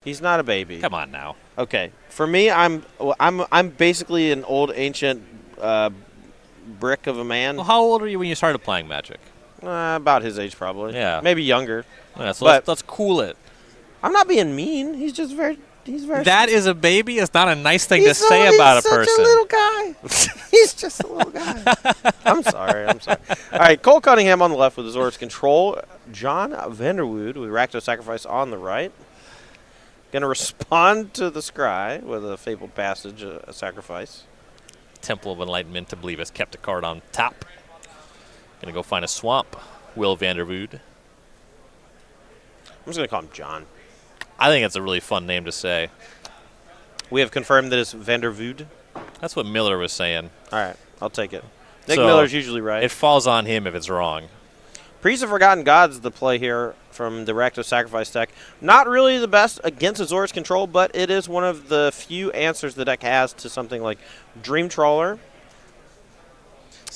He's not a baby. Come on now. Okay. For me, I'm basically an old ancient brick of a man. Well, how old are you when you started playing Magic? About his age, probably. Yeah. Maybe younger. Yeah, so But let's cool it. I'm not being mean. He's just very. He's very. That is a baby. It's not a nice thing to say about a person. He's such a little guy. He's just a little guy. I'm sorry. All right, Cole Cunningham on the left with Azor's Control. John Vanderwoude with Rakdos Sacrifice on the right. Going to respond to the scry with a Fabled Passage, a sacrifice. Temple of Enlightenment to believe has kept a card on top. Going to go find a swamp. Will Vanderwoude. I'm just going to call him John. I think it's a really fun name to say. We have confirmed that it's Vanderwoude. That's what Miller was saying. All right, I'll take it. Nick So, Miller's usually right. It falls on him if it's wrong. Priest of Forgotten Gods is the play here from the Rakdos Sacrifice deck. Not really the best against Azor's Control, but it is one of the few answers the deck has to something like Dream Trawler.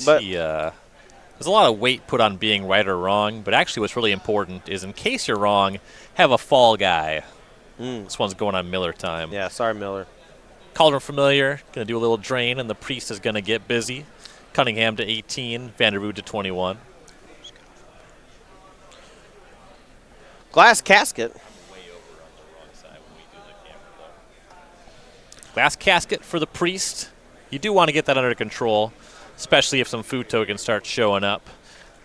But there's a lot of weight put on being right or wrong, but actually what's really important is in case you're wrong, have a fall guy. This one's going on Miller time. Yeah, sorry, Miller. Cauldron Familiar, going to do a little drain, and the Priest is going to get busy. Cunningham to 18, Vanderwoude to 21. Glass Casket. Glass Casket for the Priest. You do want to get that under control, especially if some food tokens start showing up.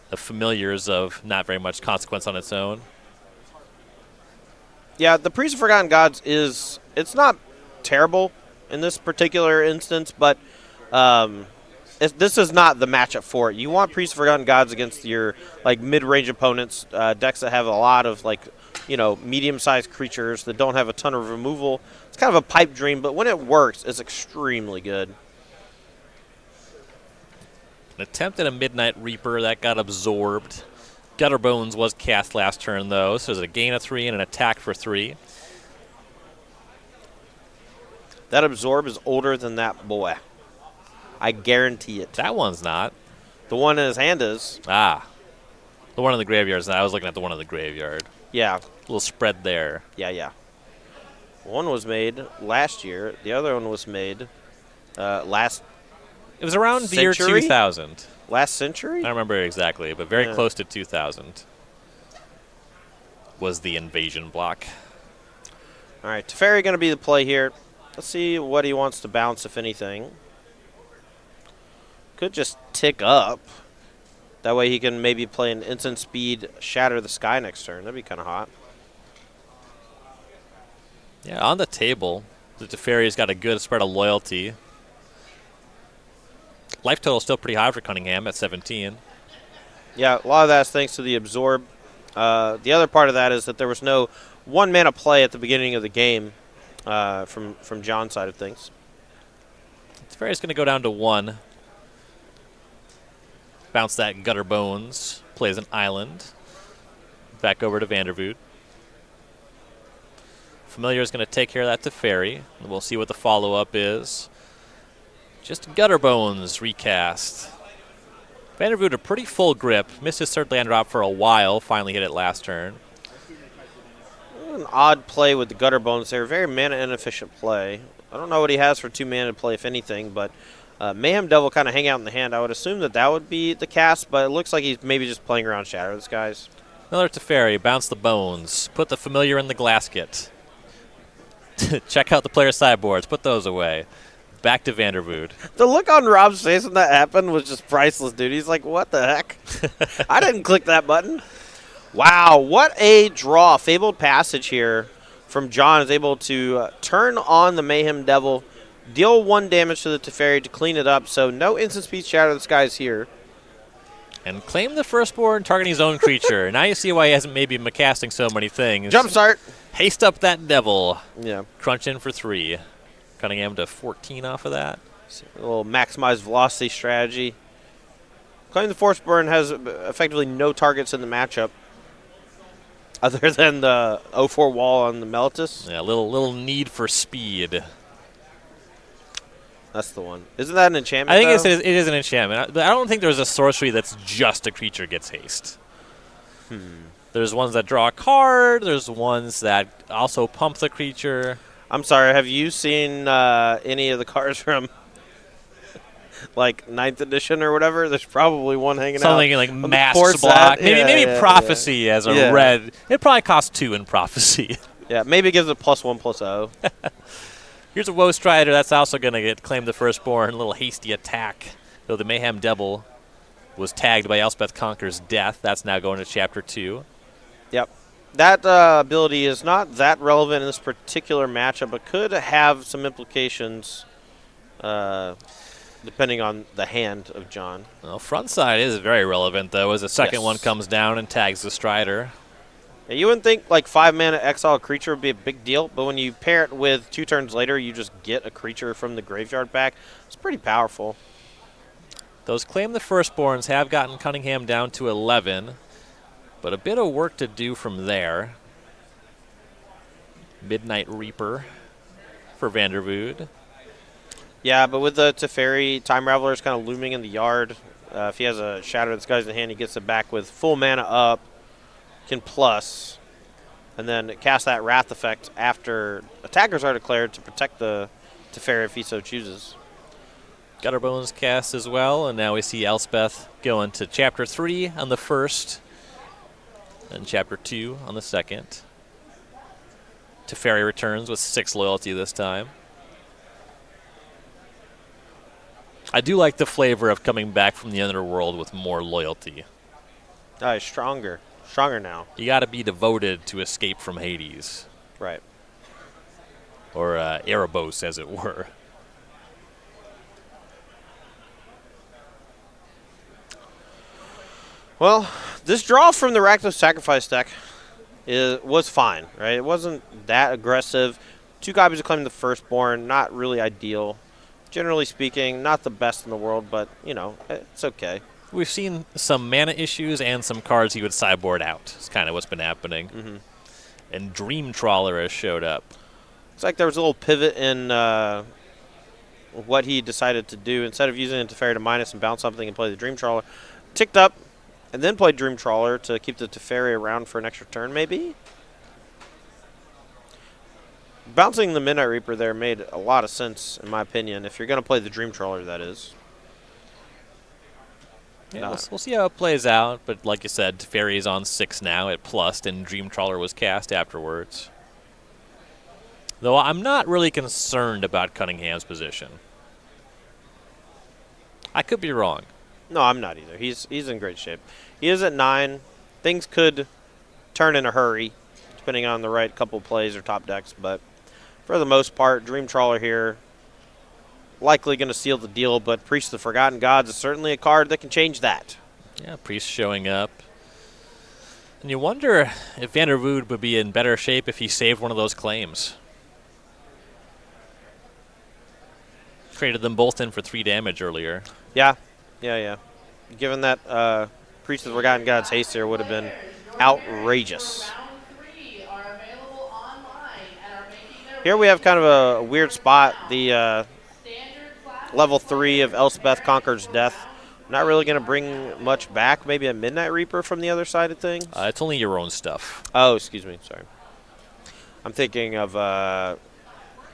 The Familiars of not very much consequence on its own. Yeah, the Priest of Forgotten Gods it's not terrible in this particular instance, but this is not the matchup for it. You want Priest of Forgotten Gods against your mid-range opponents, decks that have a lot of medium-sized creatures that don't have a ton of removal. It's kind of a pipe dream, but when it works, it's extremely good. An attempt at a Midnight Reaper that got absorbed. Gutterbones was cast last turn, though, so there's a gain of 3 and an attack for 3. That Absorb is older than that boy. I guarantee it. That one's not. The one in his hand is. Ah. The one in the graveyard is not. I was looking at the one in the graveyard. Yeah. A little spread there. Yeah. One was made last year. The other one was made last It was around the year century? 2000. Last century? I don't remember exactly, but very close to 2000 was the invasion block. All right, Teferi going to be the play here. Let's see what he wants to bounce, if anything. Could just tick up. That way he can maybe play an instant speed Shatter the Sky next turn. That'd be kind of hot. Yeah, on the table, the Teferi's got a good spread of loyalty. Life total is still pretty high for Cunningham at 17. Yeah, a lot of that's thanks to the Absorb. The other part of that is that there was no 1-mana play at the beginning of the game from John's side of things. Teferi's going to go down to 1. Bounce that Gutter Bones. Plays an island. Back over to Vanderwoude. Familiar is going to take care of that Teferi. We'll see what the follow-up is. Just Gutter Bones recast. Vanderwoude a pretty full grip. Missed his third land drop for a while. Finally hit it last turn. An odd play with the Gutter Bones there. Very mana inefficient play. I don't know what he has for 2 mana to play, if anything, but Mayhem Devil kind of hang out in the hand. I would assume that would be the cast, but it looks like he's maybe just playing around Shatter the Skies. Another Teferi. Bounce the Bones. Put the Familiar in the Glasket. Check out the player sideboards. Put those away. Back to Vanderwoude. The look on Rob's face when that happened was just priceless, dude. He's like, what the heck? I didn't click that button. Wow, what a draw. Fabled Passage here from John is able to turn on the Mayhem Devil, deal 1 damage to the Teferi to clean it up, so no instant speed Shatter the Skies here. And claim the firstborn targeting his own creature. Now you see why he hasn't maybe been casting so many things. Jumpstart. Haste up that devil. Yeah. Crunch in for 3. Cunningham to 14 off of that. A little maximized velocity strategy. Claim the Firstborn has effectively no targets in the matchup other than the 0-4 wall on the Meltus. Yeah, little need for speed. That's the one. Isn't that an enchantment, I think though? it is an enchantment. I don't think there's a sorcery that's just a creature gets haste. There's ones that draw a card. There's ones that also pump the creature. I'm sorry, have you seen any of the cards from like 9th edition or whatever? There's probably one hanging out. Something like on the Mass core Block. set. Maybe Prophecy as a Yeah. red. It probably costs 2 in Prophecy. Yeah, maybe it gives it +1/+0. Here's a Woe Strider that's also going to get claimed the firstborn. A little hasty attack. Though the Mayhem Devil was tagged by Elspeth Conquer's death. That's now going to Chapter 2. Yep. That ability is not that relevant in this particular matchup, but could have some implications depending on the hand of John. Well, front side is very relevant, though, as the second Yes. one comes down and tags the Strider. Yeah, you wouldn't think like 5-mana exile a creature would be a big deal, but when you pair it with 2 turns later, you just get a creature from the graveyard back. It's pretty powerful. Those claim the firstborns have gotten Cunningham down to 11, but a bit of work to do from there. Midnight Reaper for Vanderwoude. Yeah, but with the Teferi, Time Raveler kind of looming in the yard. If he has a Shadow Disguise in hand, he gets it back with full mana up, can plus, and then cast that Wrath effect after attackers are declared to protect the Teferi if he so chooses. Gutterbones cast as well, and now we see Elspeth going to Chapter 3 on the first, and Chapter 2 on the second. Teferi returns with 6 loyalty this time. I do like the flavor of coming back from the underworld with more loyalty. He's stronger. Stronger now. You got to be devoted to escape from Hades. Right. Or Erebos, as it were. Well, this draw from the Rakdos Sacrifice deck was fine, right? It wasn't that aggressive. 2 copies of Claim the Firstborn, not really ideal. Generally speaking, not the best in the world, but, you know, it's okay. We've seen some mana issues and some cards he would sideboard out. It's kind of what's been happening. Mm-hmm. And Dream Trawler has showed up. It's like there was a little pivot in what he decided to do. Instead of using Teferi to minus and bounce something and play the Dream Trawler, ticked up and then played Dream Trawler to keep the Teferi around for an extra turn, maybe? Bouncing the Midnight Reaper there made a lot of sense, in my opinion, if you're going to play the Dream Trawler, that is. Yeah, we'll see how it plays out. But like you said, Teferi is on 6 now at plus, and Dream Trawler was cast afterwards. Though I'm not really concerned about Cunningham's position. I could be wrong. No, I'm not either. He's in great shape. He is at 9. Things could turn in a hurry, depending on the right couple plays or top decks. But for the most part, Dream Trawler here, likely going to seal the deal. But Priest of the Forgotten Gods is certainly a card that can change that. Yeah, Priest showing up. And you wonder if Vanderwoude would be in better shape if he saved one of those claims. Traded them both in for 3 damage earlier. Yeah. Given that Priest of the Forgotten Gods haste here would have been outrageous. Here we have kind of a weird spot. The level 3 of Elspeth Conquer's Death. Not really going to bring much back. Maybe a Midnight Reaper from the other side of things. It's only your own stuff. Oh, excuse me. Sorry. I'm thinking of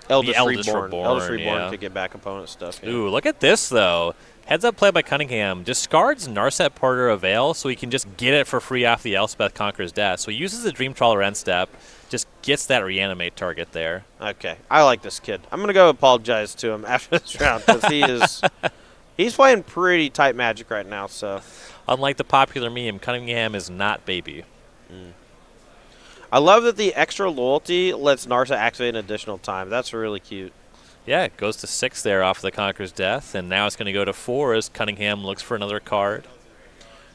Eldest Reborn. Eldest Reborn yeah. to get back opponent stuff. Yeah. Ooh, look at this, though. Heads up play by Cunningham. Discards Narset Porter of Veil so he can just get it for free off the Elspeth Conquer's Death. So he uses the Dream Trawler end step, just gets that reanimate target there. Okay. I like this kid. I'm going to go apologize to him after this round because he's playing pretty tight Magic right now. So, unlike the popular meme, Cunningham is not baby. I love that the extra loyalty lets Narset activate an additional time. That's really cute. Yeah, it goes to 6 there off the Conqueror's Death, and now it's going to go to 4 as Cunningham looks for another card.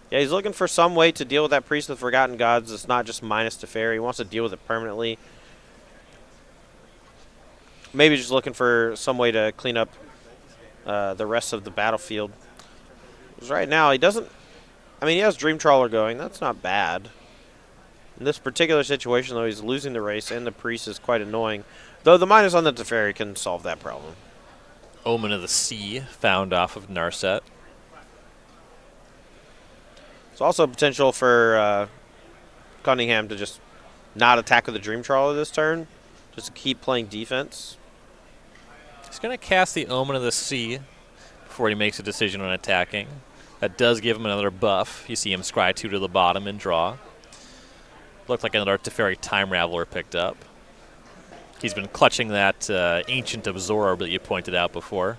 Yeah, he's looking for some way to deal with that Priest of the Forgotten Gods. It's not just minus Teferi. He wants to deal with it permanently. Maybe just looking for some way to clean up the rest of the battlefield. Because right now, he doesn't... I mean, he has Dream Trawler going. That's not bad. In this particular situation, though, he's losing the race, and the Priest is quite annoying. Though the minus on the Teferi can solve that problem. Omen of the Sea found off of Narset. There's also potential for Cunningham to just not attack with the Dream Trawler this turn. Just to keep playing defense. He's going to cast the Omen of the Sea before he makes a decision on attacking. That does give him another buff. You see him scry 2 to the bottom and draw. Looked like another Teferi Time Raveler picked up. He's been clutching that Ancient Absorb that you pointed out before.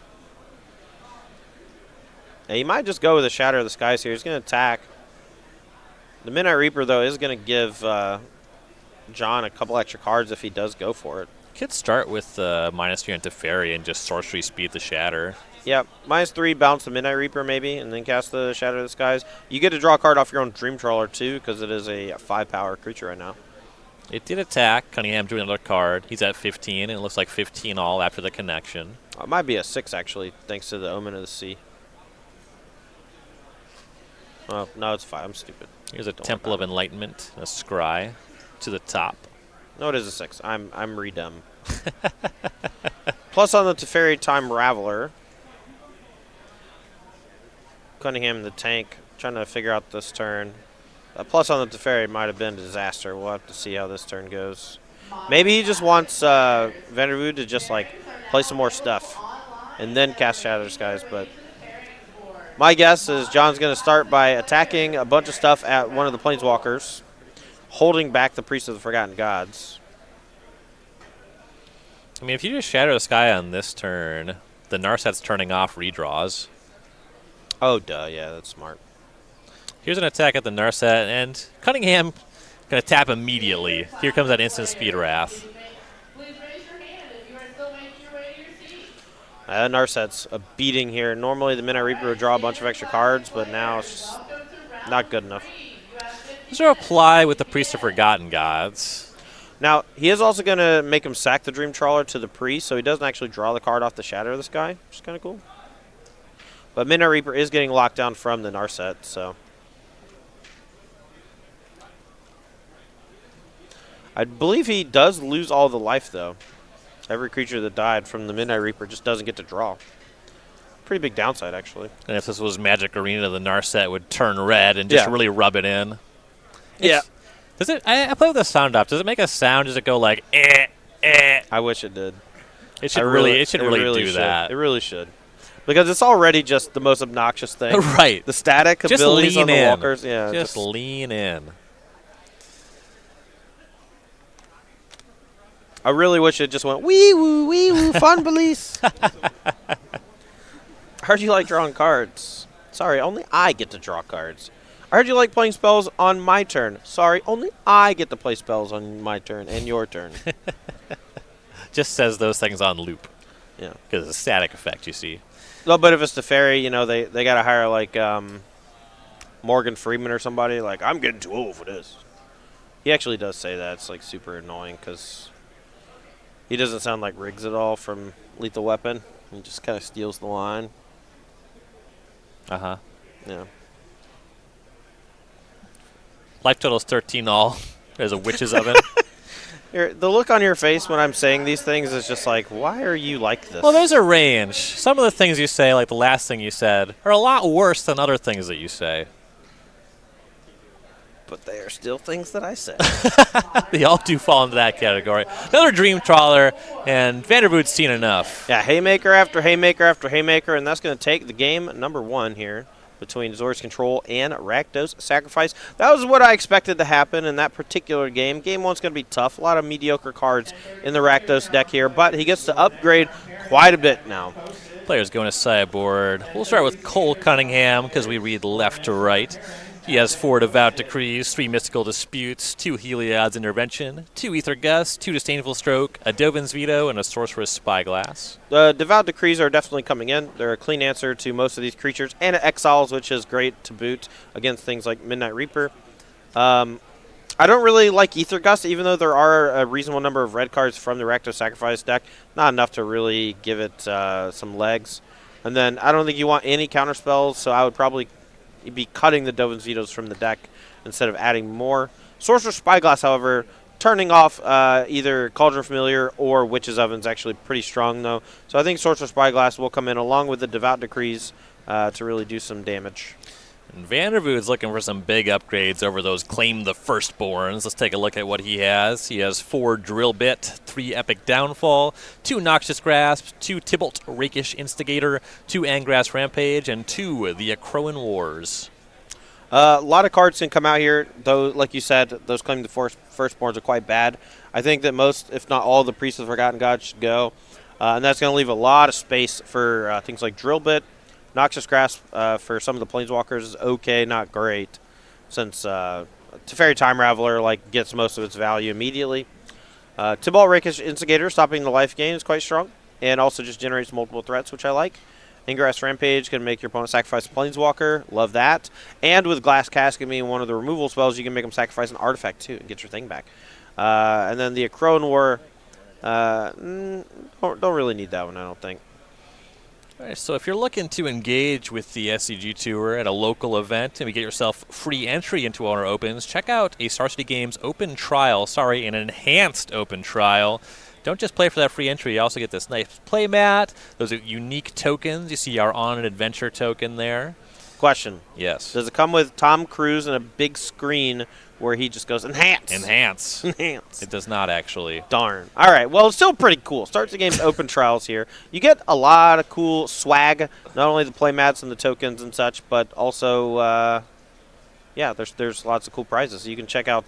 Yeah, he might just go with a Shatter of the Skies here. He's going to attack. The Midnight Reaper, though, is going to give John a couple extra cards if he does go for it. Could start with -3 on Teferi and just sorcery speed the Shatter. Yep, -3, bounce the Midnight Reaper maybe, and then cast the Shatter of the Skies. You get to draw a card off your own Dream Trawler, too, because it is a 5-power creature right now. It did attack. Cunningham drew another card. He's at 15, and it looks like 15 all after the connection. It might be a 6, actually, thanks to the Omen of the Sea. Oh, no, it's 5. I'm stupid. Here's a Temple of Enlightenment, a Scry to the top. No, it is a 6. I'm redumb. Plus on the Teferi Time Raveler. Cunningham in the tank, trying to figure out this turn. Plus on the Teferi might have been a disaster. We'll have to see how this turn goes. Maybe he just wants Vanderwoude to just like play some more stuff and then cast Shatter Skies. But my guess is John's going to start by attacking a bunch of stuff at one of the Planeswalkers, holding back the Priest of the Forgotten Gods. I mean, if you just Shatter the Sky on this turn, the Narset's turning off redraws. Oh, duh. Yeah, that's smart. Here's an attack at the Narset, and Cunningham going to tap immediately. Here comes that instant speed Wrath. Narset's a beating here. Normally the Midnight Reaper would draw a bunch of extra cards, but now it's just not good enough. Does there apply with the Priest of Forgotten Gods? Now, he is also going to make him sack the Dream Trawler to the Priest, so he doesn't actually draw the card off the Shatter of the Sky, which is kind of cool. But Midnight Reaper is getting locked down from the Narset, so. I believe he does lose all the life, though. Every creature that died from the Midnight Reaper just doesn't get to draw. Pretty big downside, actually. And if this was Magic Arena, the Narset would turn red and just really rub it in. Yeah. Does it? I play with the sound up. Does it make a sound? Does it go like eh? I wish it did. It should really do that. It really should. Because it's already just the most obnoxious thing. Right. The static just abilities lean on the in. walkers. Yeah. Just lean in. I really wish it just went wee woo, fun police. I heard you like drawing cards. Sorry, only I get to draw cards. I heard you like playing spells on my turn. Sorry, only I get to play spells on my turn and your turn. Just says those things on loop. Yeah. Because it's a static effect, you see. No, but if it's the fairy, you know, they got to hire like Morgan Freeman or somebody. Like, I'm getting too old for this. He actually does say that. It's like super annoying because he doesn't sound like Riggs at all from Lethal Weapon. He just kind of steals the line. Uh-huh. Yeah. Life total is 13 all. There's a Witch's Oven. The look on your face when I'm saying these things is just like, why are you like this? Well, there's a range. Some of the things you say, like the last thing you said, are a lot worse than other things that you say. But they are still things that I say. They all do fall into that category. Another Dream Trawler, and Vanderwoude's seen enough. Yeah, haymaker after haymaker after haymaker, and that's going to take the game number 1 here between Zor's Control and Rakdos Sacrifice. That was what I expected to happen in that particular game. Game 1's going to be tough. A lot of mediocre cards in the Rakdos deck here, but he gets to upgrade quite a bit now. Players going to sideboard. We'll start with Cole Cunningham because we read left to right. He has 4 Devout Decrees, 3 Mystical Disputes, 2 Heliod's Intervention, 2 Ether Gust, 2 Disdainful Stroke, a Dovin's Veto, and a Sorcerer's Spyglass. The Devout Decrees are definitely coming in. They're a clean answer to most of these creatures, and Exiles, which is great to boot against things like Midnight Reaper. I don't really like Ether Gust, even though there are a reasonable number of red cards from the Rakdos Sacrifice deck. Not enough to really give it some legs. And then I don't think you want any counter spells, so I would probably be cutting the Dovin's Vetoes from the deck instead of adding more. Sorcerer's Spyglass, however, turning off either Cauldron Familiar or Witch's Oven is actually pretty strong, though. So I think Sorcerer's Spyglass will come in along with the Devout Decrees to really do some damage. And Vanderwoude's looking for some big upgrades over those Claim the Firstborns. Let's take a look at what he has. He has 4 Drill Bit, 3 Epic Downfall, 2 Noxious Grasp, 2 Tybalt Rakish Instigator, 2 Angrass Rampage, and 2 the Akroan Wars. A lot of cards can come out here, though, like you said, those Claim the Firstborns are quite bad. I think that most, if not all, the Priests of the Forgotten Gods should go. And that's going to leave a lot of space for things like Drill Bit. Noxious Grasp for some of the Planeswalkers is okay, not great, since Teferi Time Raveler gets most of its value immediately. Tybalt Rakish Instigator, stopping the life gain, is quite strong, and also just generates multiple threats, which I like. Ingress Rampage can make your opponent sacrifice a Planeswalker. Love that. And with Glass Casket being one of the removal spells, you can make them sacrifice an artifact, too, and get your thing back. And then the Akroan War, don't really need that one, I don't think. All right, so if you're looking to engage with the SCG Tour at a local event and get yourself free entry into our opens, check out a Star City Games open trial, an enhanced open trial. Don't just play for that free entry, you also get this nice play mat. Those are unique tokens. You see our On an Adventure token there. Question. Yes. Does it come with Tom Cruise and a big screen where he just goes, enhance? Enhance. Enhance. It does not actually. Darn. All right. Well, it's still pretty cool. Starts the game's open trials here. You get a lot of cool swag, not only the playmats and the tokens and such, but also, there's lots of cool prizes. So you can check out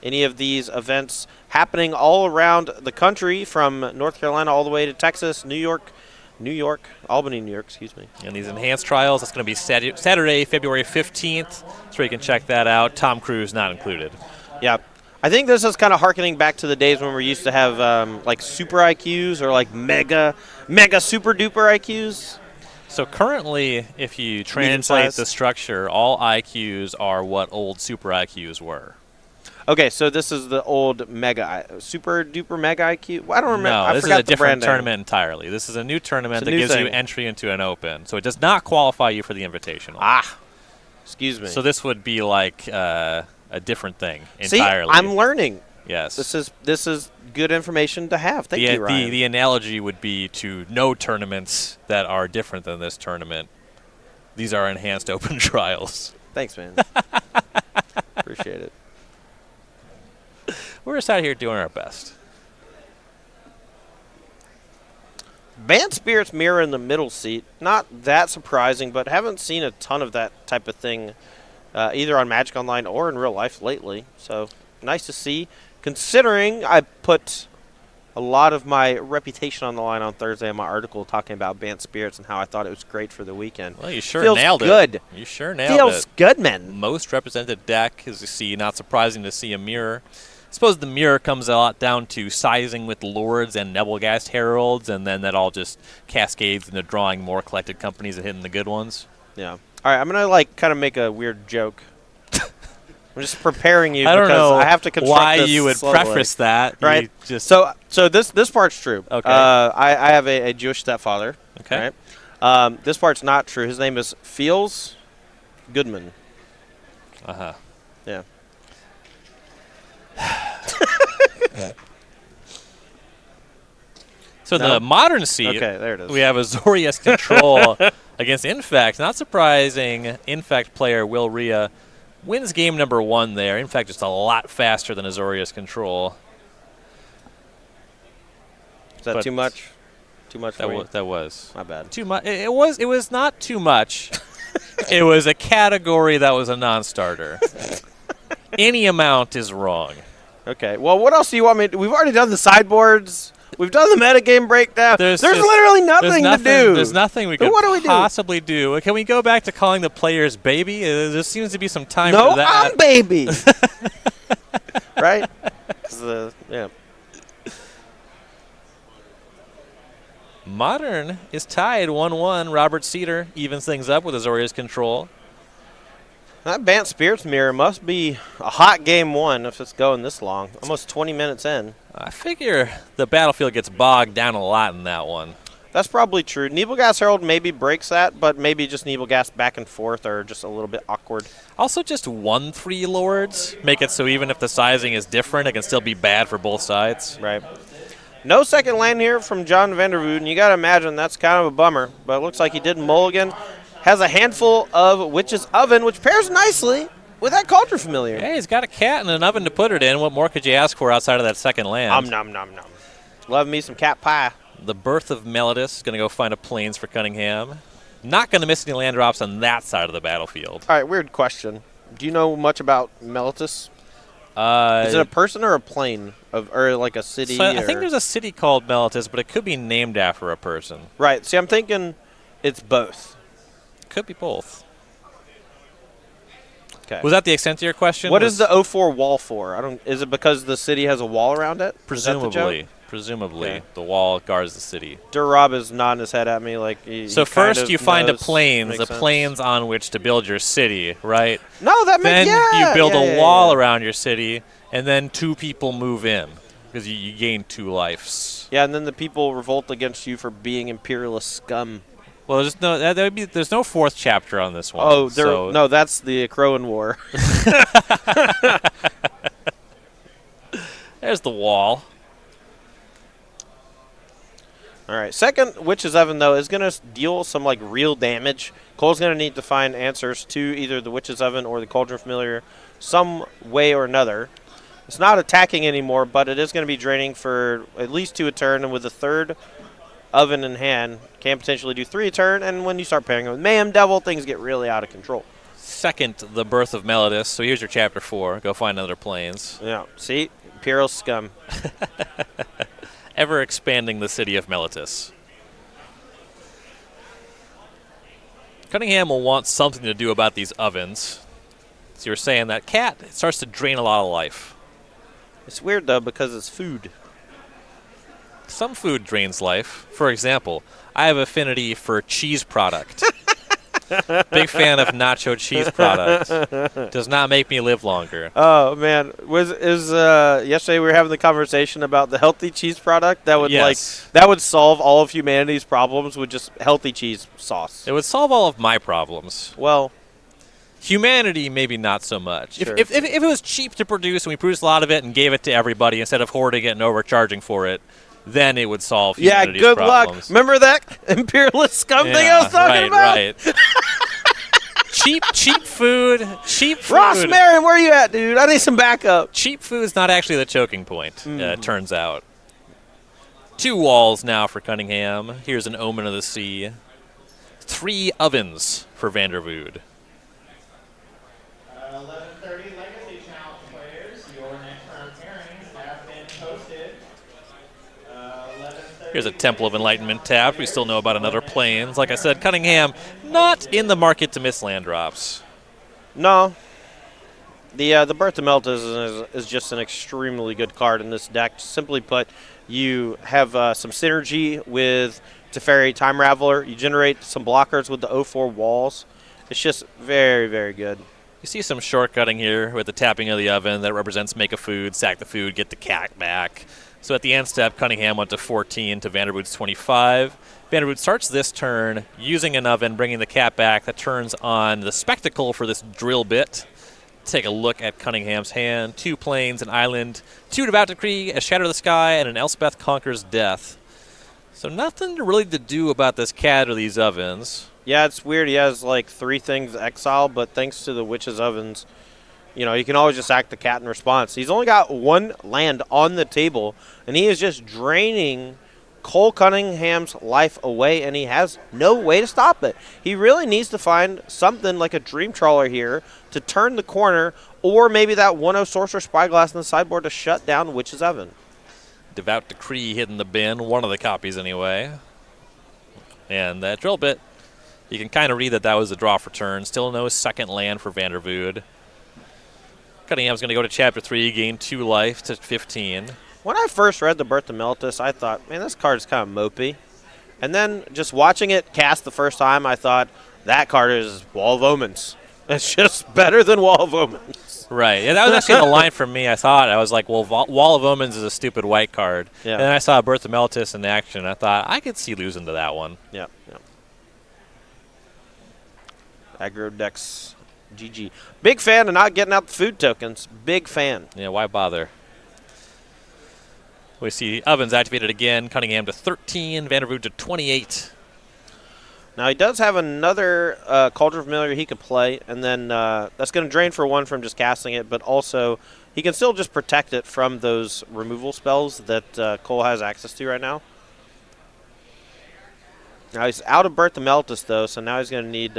any of these events happening all around the country, from North Carolina all the way to Texas, Albany, New York, excuse me. And these enhanced trials, that's going to be Saturday, February 15th, so you can check that out. Tom Cruise not included. Yeah. I think this is kind of harkening back to the days when we used to have super IQs or mega super duper IQs. So currently, if you translate the structure, all IQs are what old super IQs were. Okay, so this is the old super duper mega IQ. Well, I don't remember. No, this is a different tournament entirely. This is a new tournament that gives you entry into an open. So it does not qualify you for the Invitational. Excuse me. So this would be like a different thing entirely. See, I'm learning. Yes. This is good information to have. Thank you, Ryan. The analogy would be to no tournaments that are different than this tournament. These are enhanced open trials. Thanks, man. Appreciate it. We're just out here doing our best. Bant Spirit's Mirror in the middle seat. Not that surprising, but haven't seen a ton of that type of thing either on Magic Online or in real life lately. So nice to see, considering I put a lot of my reputation on the line on Thursday in my article talking about Bant Spirits and how I thought it was great for the weekend. Well, you sure Feels nailed good. it. You sure nailed it. Feels good, man. Most represented deck, as you see, not surprising to see a mirror. I suppose the mirror comes a lot down to sizing with Lords and Nebelgast Heralds, and then that all just cascades into drawing more collected companies and hitting the good ones. Yeah. All right, I'm going to kind of make a weird joke. I'm just preparing you I don't because know I have to construct why this you would slowly. preface that. Right. So this part's true. Okay. I have a Jewish stepfather. Okay. Right? This part's not true. His name is Fields Goodman. Uh-huh. Yeah. So the modern seed, okay, there it is. We have Azorius Control against Infect. Not surprising, Infect player Will Rhea wins game number 1 there. Infect just a lot faster than Azorius Control. Is that too much? Too much for you? That was. My bad. Too much. It was not too much. It was a category that was a non-starter. Any amount is wrong. Okay. Well, what else do you want me to do? We've already done the sideboards. We've done the metagame breakdown. There's literally nothing to do. There's nothing we could possibly do. Can we go back to calling the players baby? There seems to be some time for that. No, I'm baby. Right? Yeah. Modern is tied 1-1. Robert Seder evens things up with Azorius Control. That Bant Spirits Mirror must be a hot game 1 if it's going this long. Almost 20 minutes in. I figure the battlefield gets bogged down a lot in that one. That's probably true. Nebelgast Herald maybe breaks that, but maybe just Nebelgast back and forth are just a little bit awkward. Also, just 1/3 Lords make it so even if the sizing is different, it can still be bad for both sides. Right. No second land here from John Vanderwoude, and you got to imagine that's kind of a bummer, but it looks like he did mulligan. has a handful of Witch's Oven, which pairs nicely with that Cauldron Familiar. Hey, he's got a cat and an oven to put it in. What more could you ask for outside of that second land? Nom, nom, nom. Love me some cat pie. The Birth of Melodus is going to go find a Plains for Cunningham. Not going to miss any land drops on that side of the battlefield. All right, weird question. Do you know much about Melodus? Is it a person or a plane, or like a city? So I think there's a city called Melodus, but it could be named after a person. Right. See, I'm thinking it's both. Could be both. Okay. Was that the extent of your question? What is the 04 wall for? Is it because the city has a wall around it? Presumably. Okay. The wall guards the city. Durab is nodding his head at me like So first you find a knows. plains, Makes sense. plains on which to build your city, right? No, that Then makes you build a wall around. around your city, and then 2 people move in because you gain 2 lives. Yeah, and then the people revolt against you for being imperialist scum. Well, there's no 4th chapter on this one. Oh, so no, that's the Crowan War. there's the wall. All right, second Witch's Oven, though, is going to deal some, like, real damage. Cole's going to need to find answers to either the Witch's Oven or the Cauldron Familiar some way or another. It's not attacking anymore, but it is going to be draining for at least 2 a turn, and with the third oven in hand, can potentially do 3 a turn, and when you start pairing it with Mayhem Devil, things get really out of control. Second, the Birth of Melodus. So here's your chapter 4. Go find another plains. Yeah, see? Imperial scum. Ever expanding the city of Melodus. Cunningham will want something to do about these ovens. So you were saying that cat, it starts to drain a lot of life. It's weird, though, because it's food. Some food drains life. For example, I have affinity for cheese product. Big fan of nacho cheese product. Does not make me live longer. Oh man, yesterday we were having the conversation about the healthy cheese product that would that would solve all of humanity's problems with just healthy cheese sauce. It would solve all of my problems. Well, humanity maybe not so much. Sure. If it was cheap to produce and we produced a lot of it and gave it to everybody instead of hoarding it and overcharging for it, then it would solve humanity's good problems. luck. Remember that imperialist scum thing I was talking about? Right. cheap food. Ross Marin, where you at, dude? I need some backup. Cheap food is not actually the choking point, it turns out. 2 walls now for Cunningham. Here's an Omen of the Sea. 3 ovens for Vanderwoude. 11:30 Legacy Channel players. Your next round pairings have been posted. 11:30. Here's a Temple of Enlightenment tapped. We still know about another plains. Like I said, Cunningham not in the market to miss land drops. No. The Birth of Melodus is just an extremely good card in this deck. Simply put, you have some synergy with Teferi Time Raveler. You generate some blockers with the 04 walls. It's just very, very good. You see some shortcutting here with the tapping of the oven that represents make a food, sack the food, get the cat back. So at the end step, Cunningham went to 14 to Vanderwoude's 25. Vanderwoude starts this turn using an oven, bringing the cat back. That turns on the spectacle for this drill bit. Take a look at Cunningham's hand. 2 plains, an island, 2 Devout Decree, a Shatter the Sky, and an Elspeth Conquers Death. So nothing really to do about this cat or these ovens. Yeah, it's weird. He has like 3 things exile, but thanks to the Witch's Ovens, you know, you can always just act the cat in response. He's only got 1 land on the table, and he is just draining Cole Cunningham's life away, and he has no way to stop it. He really needs to find something like a Dream Trawler here to turn the corner, or maybe that 1-0 Sorcerer Spyglass in the sideboard to shut down Witch's Oven. Devout Decree hid in the bin, one of the copies anyway. And that drill bit, you can kind of read that was a draw for turn. Still no second land for Vanderwoude. Cunningham's going to go to Chapter 3, gain 2 life to 15. When I first read the Birth of Melodus, I thought, man, this card is kind of mopey. And then just watching it cast the first time, I thought, that card is Wall of Omens. It's just better than Wall of Omens. Right. Yeah, that was actually the line for me. I was like, well, Wall of Omens is a stupid white card. Yeah. And then I saw Birth of Melodus in action. I thought, I could see losing to that one. Yeah. Aggro decks, GG. Big fan of not getting out the food tokens. Big fan. Yeah, why bother? We see ovens activated again. Cunningham to 13, Vanderwoude to 28. Now he does have another Cauldron Familiar he could play, and then that's going to drain for 1 from just casting it, but also he can still just protect it from those removal spells that Cole has access to right now. Now he's out of Birth to Meltus, though, so now he's going to need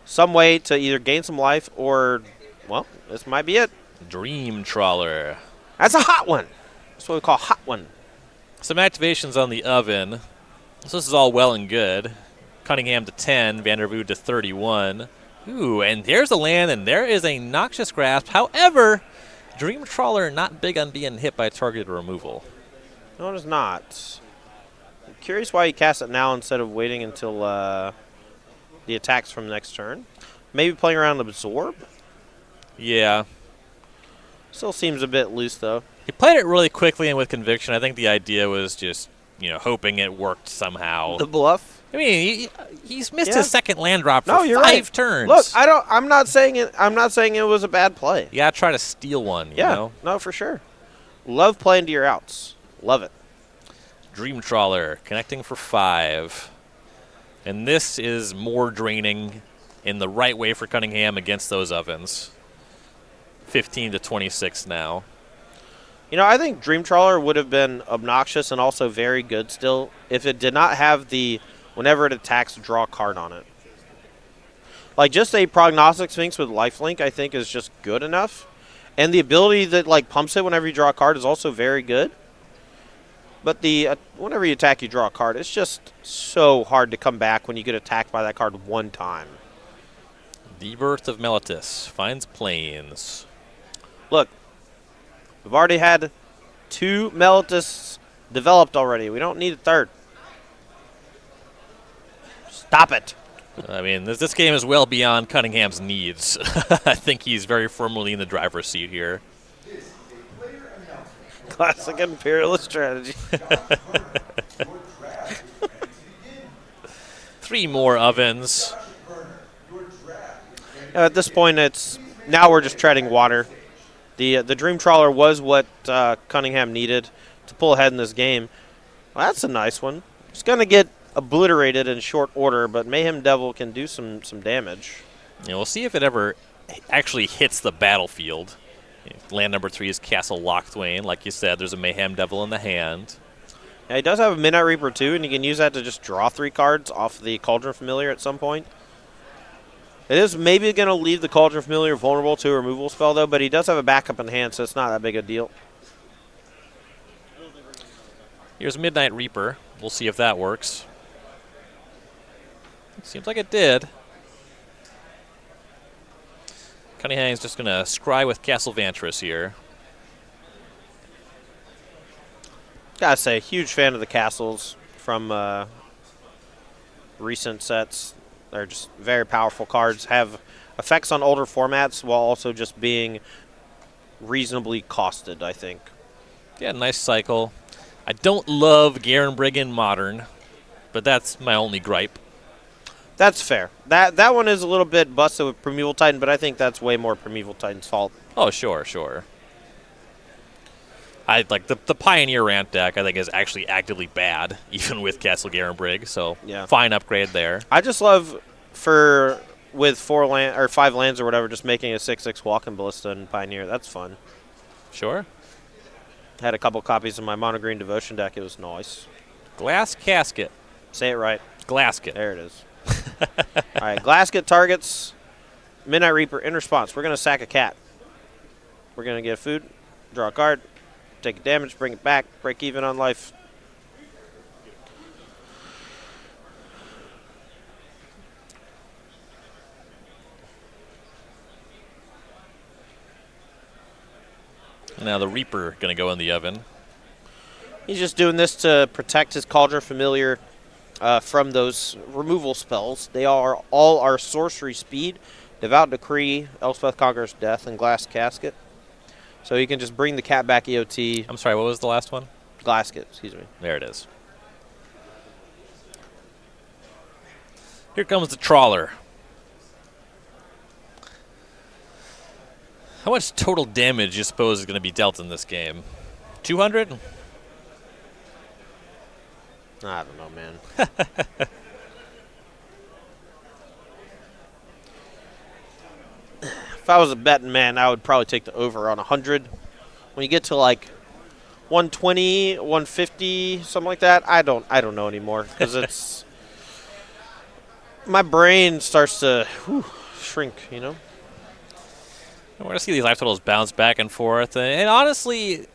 some way to either gain some life or, well, this might be it. Dream Trawler. That's a hot one. That's what we call a hot one. Some activations on the oven. So this is all well and good. Cunningham to 10, Vanderwoude to 31. Ooh, and there's a land, and there is a Noxious Grasp. However, Dream Trawler not big on being hit by targeted removal. No, it is not. I'm curious why he casts it now instead of waiting until the attacks from next turn. Maybe playing around Absorb? Yeah. Still seems a bit loose, though. He played it really quickly and with conviction. I think the idea was just, hoping it worked somehow. The bluff? I mean, he's missed his second land drop for you're 5 right. turns. Look, I'm not saying it was a bad play. You gotta try to steal one, you know? No, for sure. Love playing to your outs. Love it. Dream Trawler connecting for 5. And this is more draining in the right way for Cunningham against those ovens. 15 to 26 now. I think Dream Trawler would have been obnoxious and also very good still if it did not have the whenever it attacks, draw a card on it. Like, just a Prognostic Sphinx with Lifelink, I think, is just good enough. And the ability that, pumps it whenever you draw a card is also very good. But whenever you attack, you draw a card. It's just so hard to come back when you get attacked by that card one time. The Birth of Meltus finds Plains. Look, we've already had 2 Meltus developed already. We don't need a third. Stop it. I mean, this game is well beyond Cunningham's needs. I think he's very firmly in the driver's seat here. Classic Imperialist strategy. 3 more ovens. At this point, now we're just treading water. The Dream Trawler was what Cunningham needed to pull ahead in this game. Well, that's a nice one. It's going to get obliterated in short order, but Mayhem Devil can do some damage. Yeah, we'll see if it ever actually hits the battlefield. Land number 3 is Castle Lochthwain. Like you said, there's a Mayhem Devil in the hand. Yeah, he does have a Midnight Reaper too, and you can use that to just draw 3 cards off the Cauldron Familiar at some point. It is maybe going to leave the Cauldron Familiar vulnerable to a removal spell, though, but he does have a backup in hand, so it's not that big a deal. Here's Midnight Reaper. We'll see if that works. Seems like it did. Cunningham's just going to scry with Castle Vantress here. Gotta say, huge fan of the castles from recent sets. They're just very powerful cards. Have effects on older formats while also just being reasonably costed, I think. Yeah, nice cycle. I don't love Garen Brigand Modern, but that's my only gripe. That's fair. That one is a little bit busted with Primeval Titan, but I think that's way more Primeval Titan's fault. Oh, sure. I like the Pioneer ramp deck. I think is actually actively bad, even with Castle Garenbrig. So yeah, fine upgrade there. I just love with 5 lands or whatever, just making a 6/6 Walking Ballista in Pioneer. That's fun. Sure. Had a couple copies of my Mono Green Devotion deck. It was nice. Glass Casket. Say it right. Glasket. There it is. All right, Glasket targets Midnight Reaper. In response, we're going to sack a cat. We're going to get food, draw a card, take damage, bring it back, break even on life. Now the Reaper going to go in the oven. He's just doing this to protect his Cauldron Familiar from those removal spells. They are all our sorcery speed, Devout Decree, Elspeth Conqueror's Death, and Glass Casket. So you can just bring the cat back EOT. I'm sorry, what was the last one? Glasket, excuse me. There it is. Here comes the Trawler. How much total damage do you suppose is going to be dealt in this game? 200? I don't know, man. if I was a betting man, I would probably take the over on 100. When you get to like 120, 150, something like that, I don't know anymore because it's my brain starts to shrink, you know. We're going to see these life totals bounce back and forth. And honestly,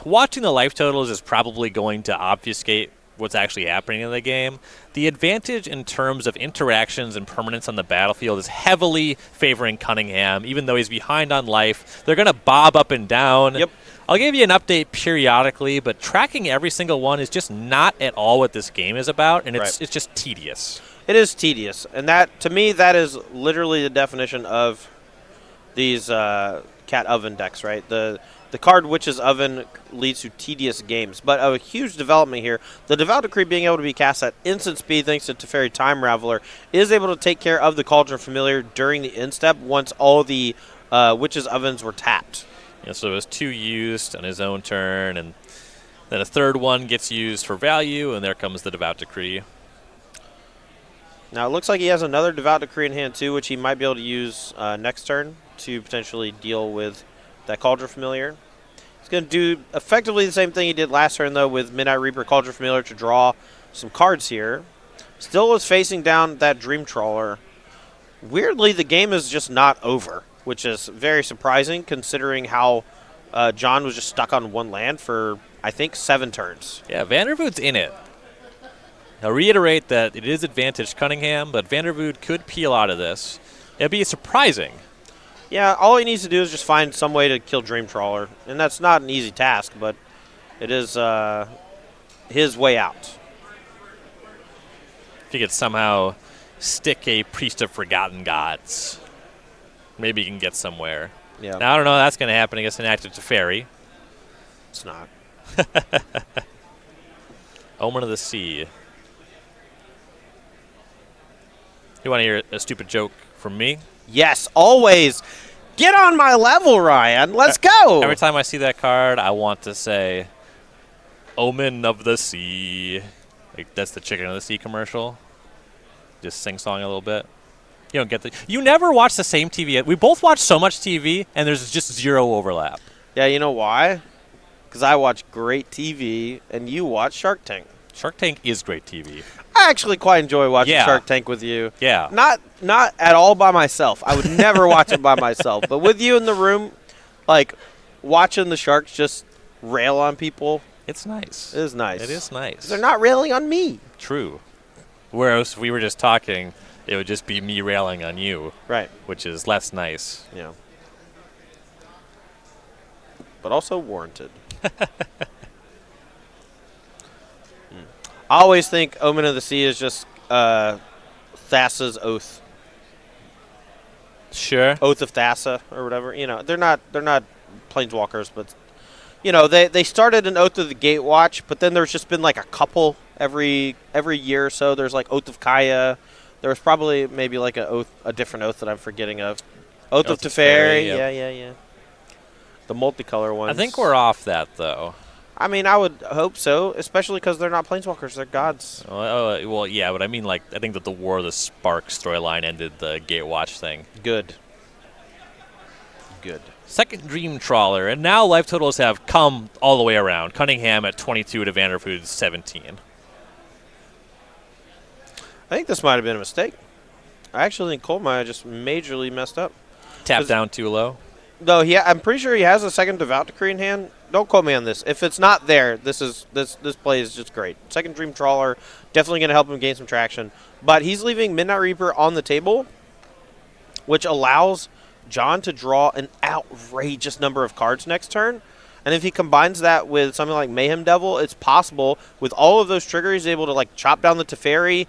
watching the life totals is probably going to obfuscate what's actually happening in the game. The advantage in terms of interactions and permanence on the battlefield is heavily favoring Cunningham. Even though he's behind on life, they're going to bob up and down. Yep. I'll give you an update periodically, but tracking every single one is just not at all what this game is about, and it's just tedious. It is tedious, and that to me that is literally the definition of these cat oven decks, right? The card Witch's Oven leads to tedious games, but a huge development here. The Devout Decree being able to be cast at instant speed thanks to Teferi Time Raveler is able to take care of the Cauldron Familiar during the end step once all the Witch's Ovens were tapped. Yeah, so it was 2 used on his own turn, and then a third one gets used for value, and there comes the Devout Decree. Now it looks like he has another Devout Decree in hand too, which he might be able to use next turn to potentially deal with that Cauldron Familiar. He's going to do effectively the same thing he did last turn, though, with Midnight Reaper Cauldron Familiar to draw some cards here. Still is facing down that Dream Trawler. Weirdly, the game is just not over, which is very surprising considering how John was just stuck on one land for, I think, 7 turns. Yeah, Vanderwoude's in it. I'll reiterate that it is advantage Cunningham, but Vanderwoude could peel out of this. It'd be surprising. Yeah, all he needs to do is just find some way to kill Dream Trawler, and that's not an easy task, but it is his way out. If he could somehow stick a Priest of Forgotten Gods, maybe he can get somewhere. Yeah, Now, I don't know if that's going to happen against an active Teferi. it's not. Omen of the Sea. You want to hear a stupid joke from me? Yes, always. Get on my level, Ryan. Let's go. Every time I see that card, I want to say, Omen of the Sea. Like, that's the Chicken of the Sea commercial. Just sing-song a little bit. You don't get the... You never watch the same TV. We both watch so much TV, and there's just zero overlap. Yeah, you know why? Because I watch great TV, and you watch Shark Tank. Shark Tank is great TV. I actually quite enjoy watching Yeah. Shark Tank with you. Yeah. Not at all by myself. I would never watch it by myself. But with you in the room, like, watching the sharks just rail on people, It's nice. it is nice. It is nice. They're not railing on me. True. Whereas if we were just talking, it would just be me railing on you, Right. which is less nice. Yeah. But also warranted. I always think Omen of the Sea is just Thassa's oath. Sure. Oath of Thassa or whatever. You know, they're not planeswalkers, but you know, they started an Oath of the Gatewatch, but then there's just been like a couple every year or so. There's like Oath of Kaya. There was probably maybe like a different oath that I'm forgetting of. Oath of Teferi. Yep. Yeah. The multicolor ones. I think we're off that, though. I mean, I would hope so, especially because they're not planeswalkers; they're gods. Well, yeah, but I mean, like, I think that the War of the Sparks storyline ended the Gatewatch thing. Good. Second Dream Trawler, and now life totals have come all the way around. Cunningham at 22 to Vanderwoude 17. I think this might have been a mistake. I actually think Cole might have just majorly messed up. Tap down too low. No, I'm pretty sure he has a second Devout Decree in hand. Don't quote me on this. If it's not there, this play is just great. Second Dream Trawler, definitely going to help him gain some traction. But he's leaving Midnight Reaper on the table, which allows John to draw an outrageous number of cards next turn. And if he combines that with something like Mayhem Devil, it's possible. With all of those triggers, he's able to like chop down the Teferi,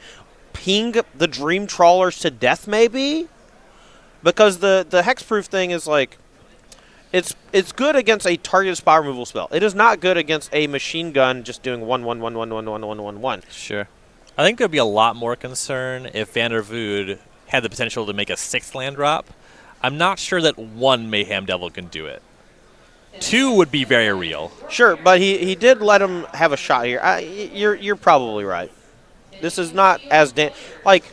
ping the Dream Trawlers to death maybe. Because the hexproof thing is like, it's good against a targeted spot removal spell. It is not good against a machine gun just doing 1/1/1/1/1/1/1/1. Sure. I think there'd be a lot more concern if Vanderwoude had the potential to make a 6th land drop. I'm not sure that 1 Mayhem Devil can do it. 2 would be very real. Sure, but he did let him have a shot here. You're probably right. This is not as like.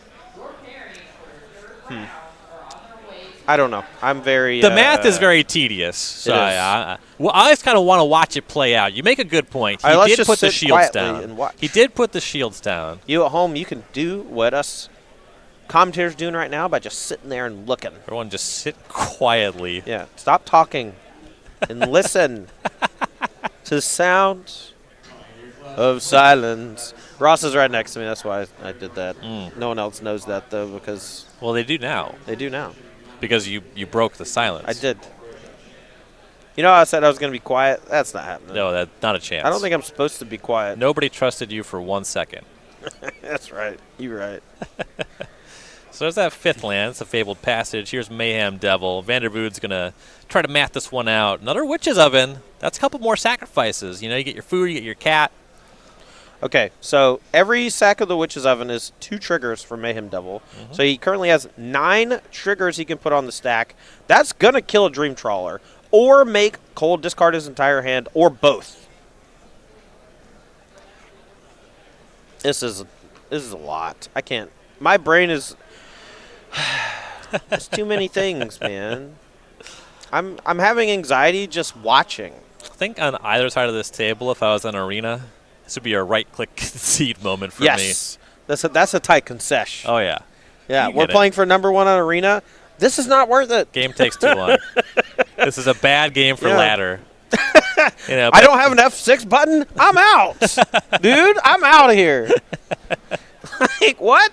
I don't know. I'm very. The math is very tedious. So it is. I just kind of want to watch it play out. You make a good point. He let's did just put the sit shields quietly down. and watch. He did put the shields down. You at home, you can do what us commentators doing right now by just sitting there and looking. Everyone just sit quietly. Yeah. Stop talking and listen to the sound of silence. Ross is right next to me. That's why I did that. No one else knows that, though, because Well, they do now. they do now. Because you broke the silence. I did. You know how I said I was going to be quiet? That's not happening. No, that's not a chance. I don't think I'm supposed to be quiet. Nobody trusted you for 1 second. That's right. You're right. So there's that 5th land. It's a Fabled Passage. Here's Mayhem Devil. Vanderwoude's going to try to math this one out. Another Witch's Oven. That's a couple more sacrifices. You know, you get your food, you get your cat. Okay, so every sack of the Witch's Oven is 2 triggers for Mayhem Devil. So he currently has 9 triggers he can put on the stack. That's going to kill a Dream Trawler or make Cole discard his entire hand or both. This is a lot. I can't. My brain is there's too many things, man. I'm having anxiety just watching. I think on either side of this table, if I was in Arena, this would be a right-click concede moment for me. Yes. That's a tight concession. Oh, yeah. Yeah, You we're get it. playing for number 1 on Arena. This is not worth it. Game takes too long. This is a bad game for Yeah. ladder. You know, I don't have an F6 button. I'm out. Dude, I'm out of here. Like, what?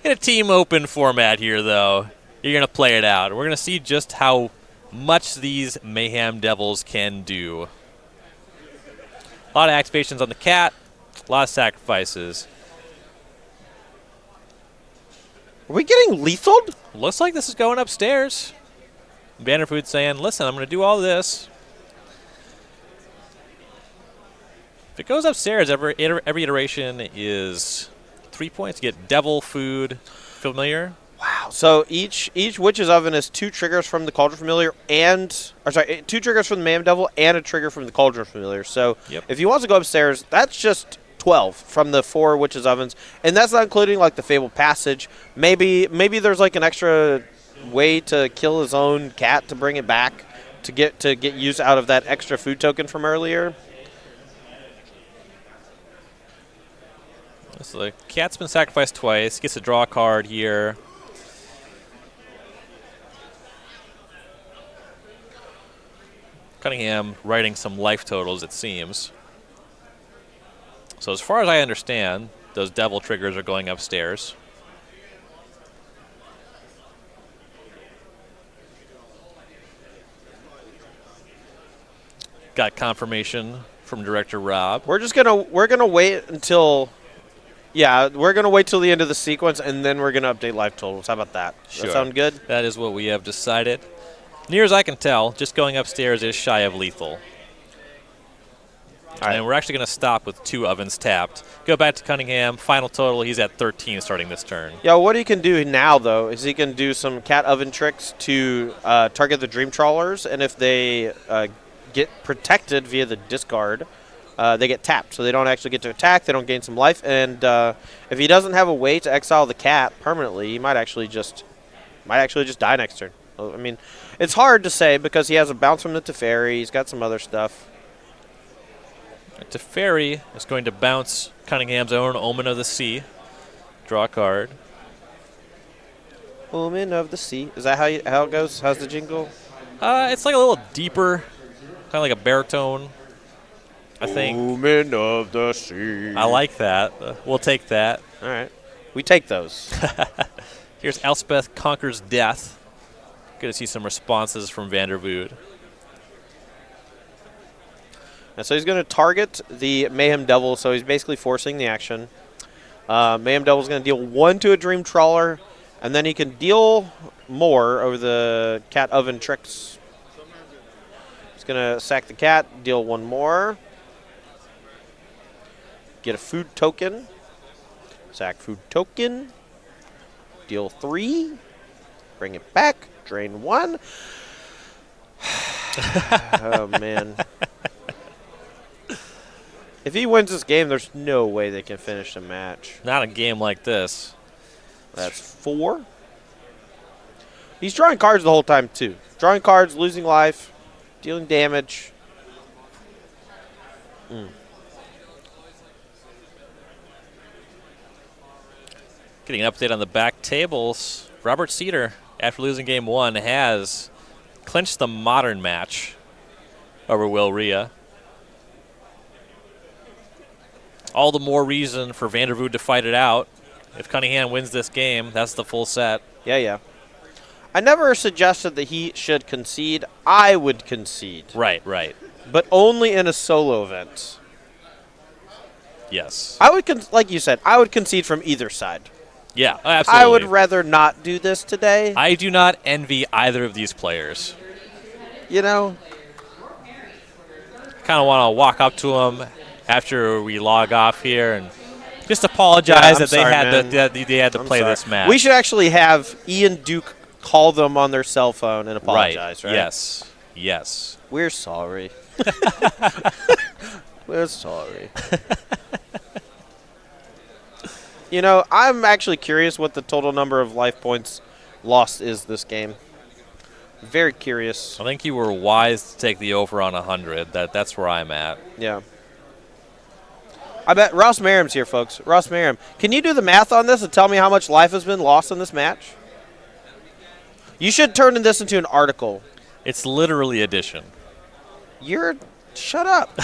in a team open format here, though, you're going to play it out. We're going to see just how much these Mayhem Devils can do. A lot of activations on the cat, a lot of sacrifices. Are we getting lethaled? Looks like this is going upstairs. Vanderwoude saying, listen, I'm going to do all this. If it goes upstairs, every iteration is 3 points. You get Devil, Food, Familiar. Wow. So each Witch's Oven is 2 triggers from the Cauldron Familiar or 2 triggers from the Mayhem Devil and a trigger from the Cauldron Familiar. So Yep. if he wants to go upstairs, that's just 12 from the 4 Witch's Ovens. And that's not including, like, the Fabled Passage. Maybe there's, like, an extra way to kill his own cat to bring it back to get use out of that extra food token from earlier. So the cat's been sacrificed twice. Gets to draw a card here. Cunningham writing some life totals, it seems. So as far as I understand, those devil triggers are going upstairs. Got confirmation from Director Rob. We're gonna wait until we're gonna wait till the end of the sequence and then we're gonna update life totals. How about that? Sure. That sound good? That is what we have decided. Near as I can tell, just going upstairs is shy of lethal. All right. And we're actually going to stop with 2 ovens tapped. Go back to Cunningham. Final total, he's at 13 starting this turn. Yeah, what he can do now, though, is he can do some cat oven tricks to target the Dream Trawlers, and if they get protected via the discard, they get tapped. So they don't actually get to attack, they don't gain some life, and if he doesn't have a way to exile the cat permanently, he might actually just die next turn. I mean, it's hard to say because he has a bounce from the Teferi, he's got some other stuff. Teferi is going to bounce Cunningham's own Omen of the Sea. Draw a card. Omen of the Sea. Is that how it goes? How's the jingle? It's like a little deeper, kind of like a baritone, I think. Omen of the Sea. I like that. We'll take that. All right. We take those. Here's Elspeth Conquers Death. Good to see some responses from Vanderwoude. And so he's going to target the Mayhem Devil, so he's basically forcing the action. Mayhem Devil's going to deal 1 to a Dream Trawler, and then he can deal more over the cat oven tricks. He's going to sack the cat, deal 1 more. Get a food token. Sack food token. Deal 3. Bring it back. Drain 1. Oh, man. If he wins this game, there's no way they can finish the match. Not a game like this. That's 4. He's drawing cards the whole time, too. Drawing cards, losing life, dealing damage. Getting an update on the back tables. Robert Seder, after losing game 1, has clinched the modern match over Will Rhea. All the more reason for Vanderwoude to fight it out. If Cunningham wins this game, that's the full set. Yeah. I never suggested that he should concede. I would concede. Right. But only in a solo event. Yes. I would, like you said, I would concede from either side. Yeah, absolutely. I would rather not do this today. I do not envy either of these players. You know? Kind of want to walk up to them after we log off here and just apologize that they had to play this match. We should actually have Ian Duke call them on their cell phone and apologize, right? Yes. We're sorry. We're sorry. You know, I'm actually curious what the total number of life points lost is this game. Very curious. I think you were wise to take the over on 100. That's where I'm at. Yeah. I bet Ross Merrim's here, folks. Ross Merrim, can you do the math on this and tell me how much life has been lost in this match? You should turn this into an article. It's literally addition. Shut up.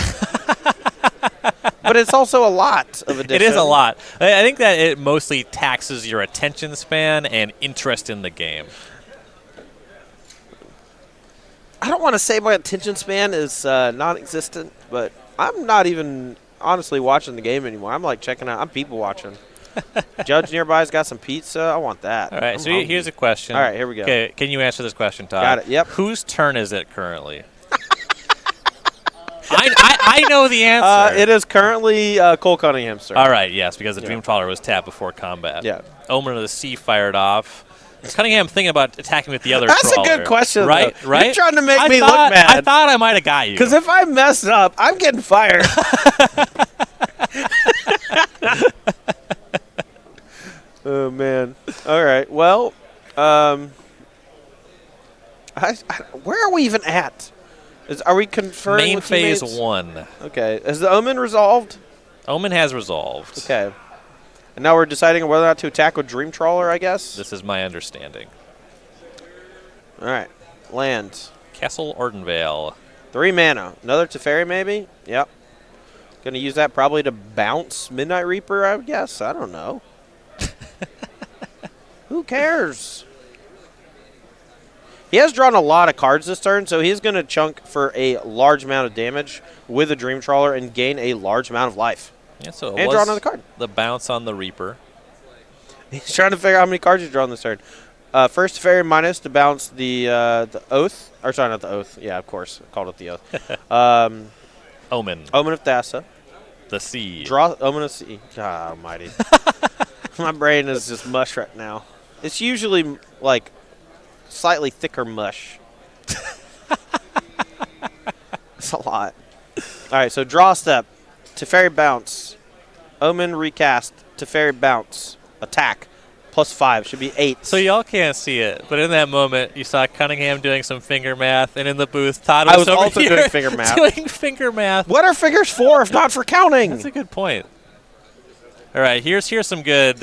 But it's also a lot of addition. It is a lot. I think that it mostly taxes your attention span and interest in the game. I don't want to say my attention span is non-existent, but I'm not even honestly watching the game anymore. I'm like checking out. I'm people watching. Judge nearby's got some pizza. I want that. All right, so here's a question. All right, here we go. Okay, can you answer this question, Todd? Got it, yep. Whose turn is it currently? I know the answer. It is currently Cole Cunningham's turn. All right, yes, because the Dream Trawler was tapped before combat. Yeah. Omen of the Sea fired off. Is Cunningham thinking about attacking with the other That's trawler? a good question, right? though. Right? You're trying to make me look mad. I thought I might have got you. Because if I mess up, I'm getting fired. Oh, man. All right. Well, where are we even at? Are we conferring Main with phase teammates? 1. Okay. Is the Omen resolved? Omen has resolved. Okay. And now we're deciding whether or not to attack with Dream Trawler, I guess? This is my understanding. All right. Land. Castle Ordenvale. 3 mana. Another Teferi, maybe? Yep. Going to use that probably to bounce Midnight Reaper, I would guess. I don't know. Who cares? He has drawn a lot of cards this turn, so he's going to chunk for a large amount of damage with a Dream Trawler and gain a large amount of life. Yeah, so and draw another card. The bounce on the Reaper. He's trying to figure out how many cards he's drawn this turn. First Teferi minus to bounce the Oath. Or sorry, not the Oath. Yeah, of course. I called it the Oath. Omen. Omen of Thassa. The Sea. Draw Omen of Sea. God almighty. My brain is just mush right now. It's usually like slightly thicker mush. It's a lot. All right, so draw step. Teferi bounce. Omen recast. Teferi bounce. Attack. +5. Should be 8. So y'all can't see it, but in that moment, you saw Cunningham doing some finger math, and in the booth, Todd was over also here doing finger math. doing finger math. What are figures for if not for counting? That's a good point. All right, here's some good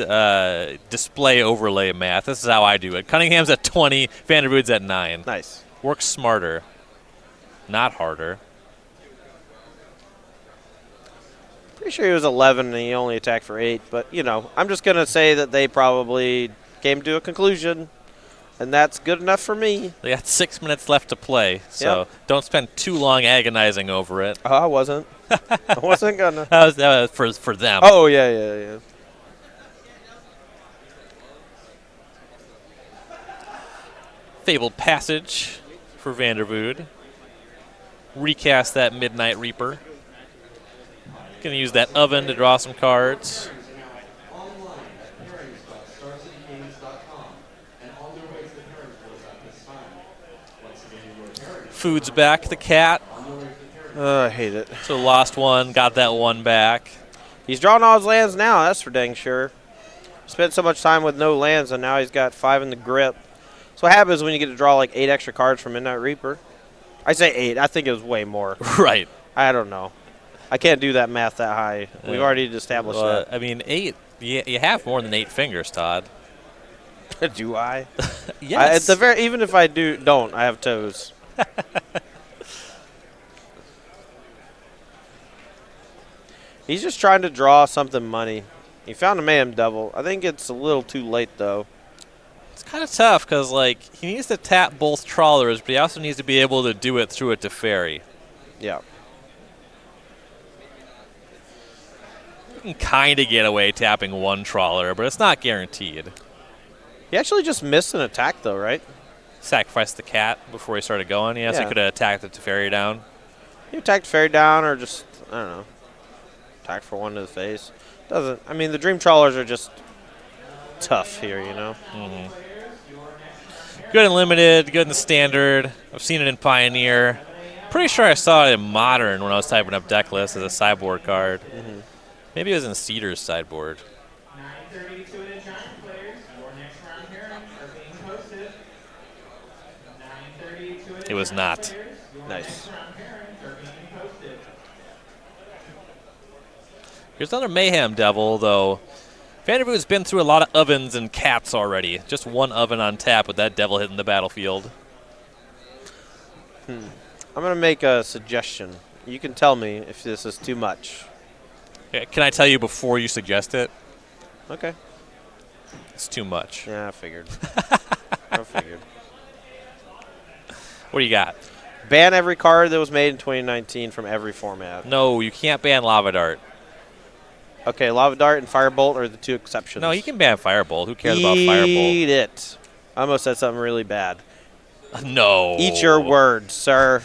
display overlay math. This is how I do it. Cunningham's at 20, Vanderwoude's at 9. Nice. Work smarter, not harder. Pretty sure he was 11 and he only attacked for 8. But, you know, I'm just going to say that they probably came to a conclusion, and that's good enough for me. They got 6 minutes left to play, so don't spend too long agonizing over it. Oh, I wasn't. I wasn't going to. That was for them. Oh, yeah. Fabled Passage for Vanderwoude. Recast that Midnight Reaper. Going to use that Oven to draw some cards. Food's back, the cat. I hate it. So lost one, got that one back. He's drawing all his lands now, that's for dang sure. Spent so much time with no lands, and now he's got 5 in the grip. So what happens when you get to draw like 8 extra cards from Midnight Reaper. I say 8. I think it was way more. Right. I don't know. I can't do that math that high. We've already established that. I mean, 8. You have more than 8 fingers, Todd. Do I? Yes. At the very, even if I don't, I have toes. He's just trying to draw something money. He found a Mayhem Devil. I think it's a little too late, though. It's kind of tough because, like, he needs to tap both trawlers, but he also needs to be able to do it through a Teferi. Yeah. You can kind of get away tapping one trawler, but it's not guaranteed. He actually just missed an attack, though, right? Sacrificed the cat before he started going. Yes, he Yeah. could have attacked the Teferi down. He attacked Fairy down or just, I don't know, attacked for one to the face. Doesn't, I mean, the Dream Trawlers are just tough here, you know? Mm-hmm. Good in Limited, good in the Standard. I've seen it in Pioneer. Pretty sure I saw it in Modern when I was typing up deck lists as a sideboard card. Mm-hmm. Maybe it was in Cedar's sideboard. 9:32 to the Giant players. Your next round pairings are being posted. 9:32 to the It was Giant not. players. Your Nice. next round pairings are being posted. Here's another Mayhem Devil, though. Vanderwoude's been through a lot of ovens and cats already. Just one oven on tap with that devil hitting the battlefield. I'm going to make a suggestion. You can tell me if this is too much. Okay, can I tell you before you suggest it? Okay. It's too much. Yeah, I figured. I figured. What do you got? Ban every card that was made in 2019 from every format. No, you can't ban Lava Dart. Okay, Lava Dart and Firebolt are the two exceptions. No, you can ban Firebolt. Who cares about Firebolt? Eat it. I almost said something really bad. No. Eat your words, sir.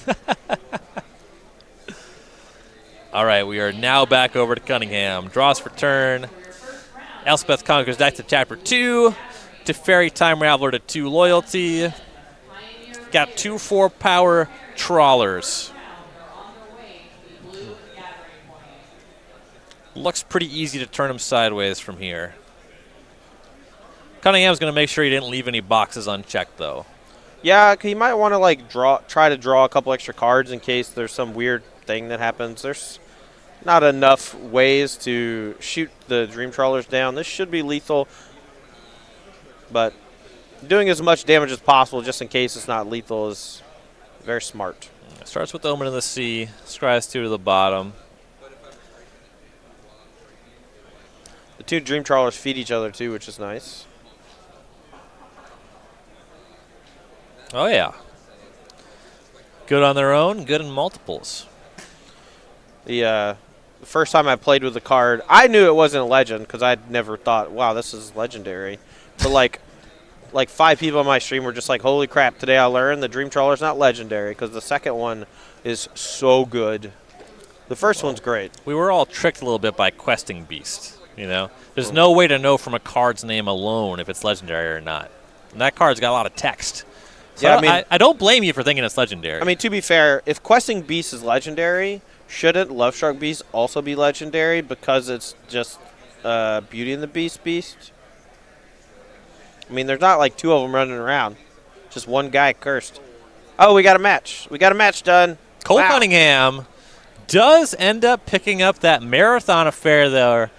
All right, we are now back over to Cunningham. Draws for turn. Elspeth conquers back to chapter 2. Teferi Time Raveler to 2 loyalty. Got 2 4-power trawlers. Looks pretty easy to turn him sideways from here. Cunningham's going to make sure he didn't leave any boxes unchecked, though. Yeah, you might want to like try to draw a couple extra cards in case there's some weird thing that happens. There's not enough ways to shoot the Dream Trawlers down. This should be lethal, but doing as much damage as possible just in case it's not lethal is very smart. Starts with Omen of the Sea. Scries 2 to the bottom. The two Dream Trawlers feed each other too, which is nice. Oh, yeah. Good on their own, good in multiples. The first time I played with the card, I knew it wasn't a legend because I'd never thought, wow, this is legendary. But like 5 people on my stream were just like, holy crap, today I learned the Dream Trawler's not legendary because the second one is so good. The first one's great. We were all tricked a little bit by Questing Beast, you know? There's no way to know from a card's name alone if it's legendary or not. And that card's got a lot of text. So Yeah, I don't blame you for thinking it's legendary. I mean, to be fair, if Questing Beast is legendary, shouldn't Lovestruck Beast also be legendary because it's just Beauty and the Beast Beast? I mean, there's not like 2 of them running around. Just one guy cursed. Oh, we got a match. We got a match done. Cole Wow. Cunningham does end up picking up that marathon affair there